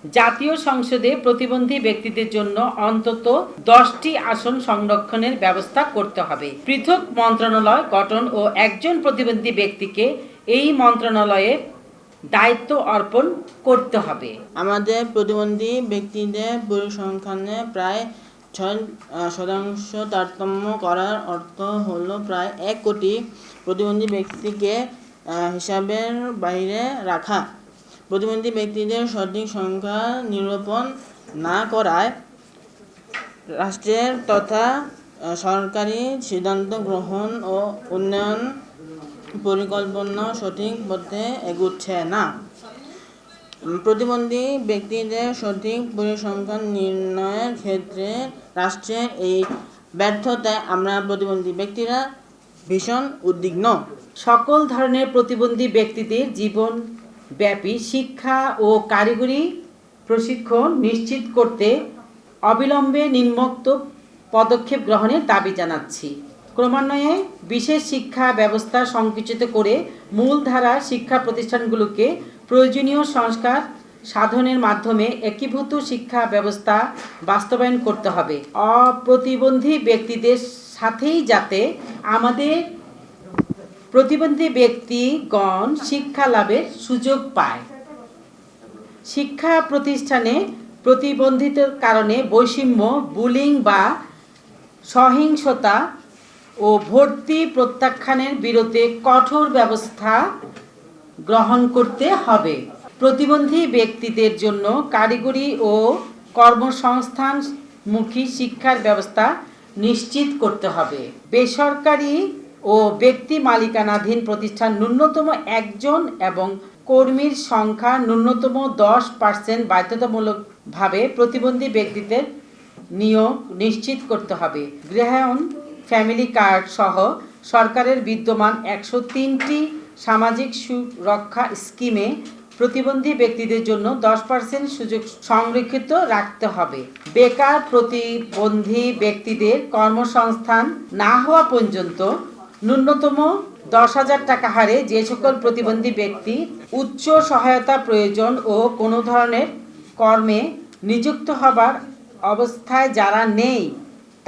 জাতীয় সংসদে প্রতিবন্ধী ব্যক্তিদের জন্য অন্তত 10টি আসন সংরক্ষণের ব্যবস্থা করতে হবে। পৃথক মন্ত্রণালয় গঠন ও একজন প্রতিবন্ধী ব্যক্তিকে এই মন্ত্রণালয়ে দায়িত্ব অর্পণ করতে হবে। আমাদের প্রতিবন্ধী ব্যক্তিদের পরিসংখ্যানে প্রায় 6% তারতম্য করার অর্থ হলো প্রায় 1 কোটি প্রতিবন্ধী ব্যক্তিকে হিসাবের বাইরে রাখা। প্রতিবন্ধী ব্যক্তিদের সঠিক সংখ্যা নিরূপণ না করায় রাষ্ট্রের তথা সরকারি সিদ্ধান্ত গ্রহণ ও উন্নয়ন পরিকল্পনা সঠিক পথে এগুচ্ছে না। প্রতিবন্ধী ব্যক্তিদের সঠিক পরিসংখ্যান নির্ণয়ের ক্ষেত্রে রাষ্ট্রের এই ব্যর্থতায় আমরা প্রতিবন্ধী ব্যক্তিরা ভীষণ উদ্বিগ্ন। সকল ধরনের প্রতিবন্ধী ব্যক্তিদের জীবনব্যাপী শিক্ষা ও কারিগরি প্রশিক্ষণ নিশ্চিত করতে অবিলম্বে নিম্নোক্ত পদক্ষেপ গ্রহণের দাবি জানাচ্ছি। ক্রমান্বয়ে বিশেষ শিক্ষা ব্যবস্থা সংকুচিত করে মূলধারার শিক্ষা প্রতিষ্ঠানগুলোকে প্রয়োজনীয় সংস্কার সাধনের মাধ্যমে একীভূত শিক্ষা ব্যবস্থা বাস্তবায়ন করতে হবে। অপ্রতিবন্ধী ব্যক্তিদের সাথেই যাতে আমাদের প্রতিবন্ধী ব্যক্তিগণ শিক্ষা লাভের সুযোগ পায়। শিক্ষা প্রতিষ্ঠানে প্রতিবন্ধিতার কারণে বৈষম্য, বুলিং বা সহিংসতা ও ভর্তি প্রত্যাখ্যানের বিরুদ্ধে কঠোর ব্যবস্থা গ্রহণ করতে হবে। প্রতিবন্ধী ব্যক্তিদের জন্য কারিগরি ও কর্মসংস্থানমুখী শিক্ষার ব্যবস্থা নিশ্চিত করতে হবে। বেসরকারি ও ব্যক্তি মালিকানাধীন প্রতিষ্ঠান ন্যূনতম 1 জন এবং কর্মীর সংখ্যা ন্যূনতম 10% বাধ্যতামূলকভাবে প্রতিবন্ধী ব্যক্তিদের নিয়োগ নিশ্চিত করতে হবে। গৃহায়ন, ফ্যামিলি কার্ড সহ সরকারের বিদ্যমান 103টি সামাজিক সুরক্ষা স্কিমে প্রতিবন্ধী ব্যক্তিদের জন্য 10% সুযোগ সংরক্ষিত রাখতে হবে। বেকার প্রতিবন্ধী ব্যক্তিদের কর্মসংস্থান না হওয়া পর্যন্ত ন্যূনতম 10,000 টাকা হারে যে সকল প্রতিবন্ধী ব্যক্তি উচ্চ সহায়তা প্রয়োজন ও কোনো ধরনের কর্মে নিযুক্ত হবার অবস্থায় যারা নেই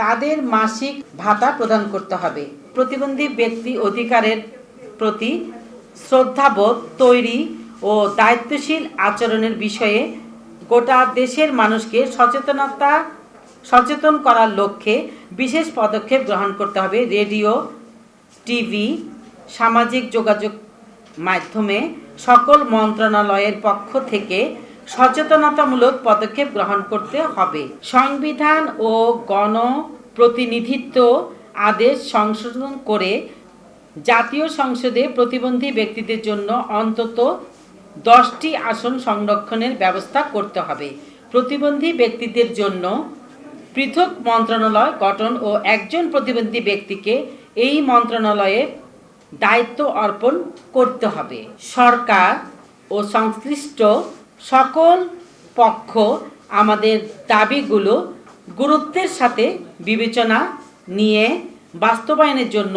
তাদের মাসিক ভাতা প্রদান করতে হবে। প্রতিবন্ধী ব্যক্তি অধিকারের প্রতি শ্রদ্ধাবোধ তৈরি ও দায়িত্বশীল আচরণের বিষয়ে গোটা দেশের মানুষকে সচেতন করার লক্ষ্যে বিশেষ পদক্ষেপ গ্রহণ করতে হবে। রেডিও, টিভি, সামাজিক যোগাযোগ মাধ্যমে সকল মন্ত্রণালয়ের পক্ষ থেকে সচেতনতামূলক পদক্ষেপ গ্রহণ করতে হবে। সংবিধান ও গণপ্রতিনিধিত্ব আদেশ সংশোধন করে জাতীয় সংসদে প্রতিবন্ধী ব্যক্তিদের জন্য অন্তত 10টি আসন সংরক্ষণের ব্যবস্থা করতে হবে। প্রতিবন্ধী ব্যক্তিদের জন্য পৃথক মন্ত্রণালয় গঠন ও একজন প্রতিবন্ধী ব্যক্তিকে এই মন্ত্রণালয়ে দায়িত্ব অর্পণ করতে হবে। সরকার ও সংশ্লিষ্ট সকল পক্ষ আমাদের দাবিগুলো গুরুত্বের সাথে বিবেচনা নিয়ে বাস্তবায়নের জন্য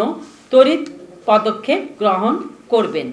তড়িৎ পদক্ষেপ গ্রহণ করবেন।